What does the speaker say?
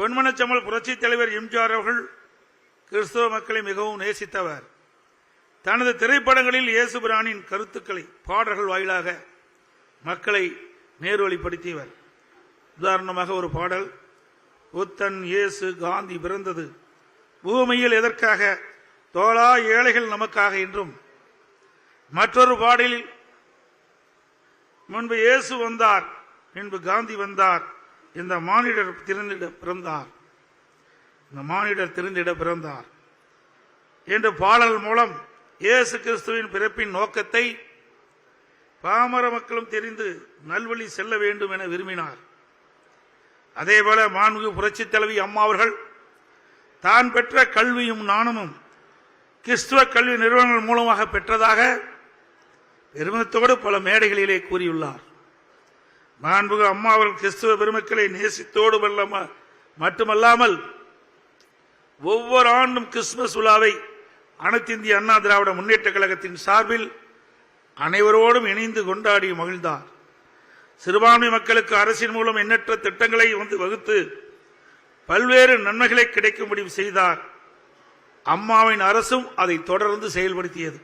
பொன்மனச்செம்மல் புரட்சி தலைவர் எம்ஜிஆர் அவர்கள் கிறிஸ்தவ மக்களை மிகவும் நேசித்தவர். தனது திரைப்படங்களில் இயேசுபிரானின் கருத்துக்களை பாடல்கள் வாயிலாக மக்களை நேர்வழிப்படுத்தியவர். உதாரணமாக ஒரு பாடல், புத்தன் இயேசு காந்தி பிறந்தது பூமியில் எதற்காக, தோளா ஏழைகள் நமக்காக என்றும், மற்றொரு பாடலில் முன்பு இயேசு வந்தார், பின்பு காந்தி வந்தார், இந்த மானிடர் திருந்திட பிறந்தார், இந்த மானிடர் திருந்திட பிறந்தார் என்ற பாடல் மூலம் இயேசு கிறிஸ்துவின் பிறப்பின் நோக்கத்தை பாமர மக்களும் தெரிந்து நல்வழி செல்ல வேண்டும் என விரும்பினார். அதேபோல மாண்புமிகு புரட்சி தலைவி அம்மா அவர்கள் தான் பெற்ற கல்வியும் நாணமும் கிறிஸ்துவ கல்வி நிறுவனங்கள் மூலமாக பெற்றதாக பெருமிதத்தோடு பல மேடைகளிலே கூறியுள்ளார். மாண்புமிகு அம்மா அவர்கள் கிறிஸ்துவ பெருமக்களை நேசித்தோடு மட்டுமல்லாமல் ஒவ்வொரு ஆண்டும் கிறிஸ்துமஸ் விழாவை அனைத்து இந்திய அண்ணா திராவிட முன்னேற்ற கழகத்தின் சார்பில் அனைவரோடும் இணைந்து கொண்டாடி மகிழ்ந்தார். சிறுபான்மை மக்களுக்கு அரசின் மூலம் எண்ணற்ற திட்டங்களை வகுத்து பல்வேறு நன்மைகளை கிடைக்கும்படி செய்தார். அம்மாவின் அரசும் அதை தொடர்ந்து செயல்படுத்தியது.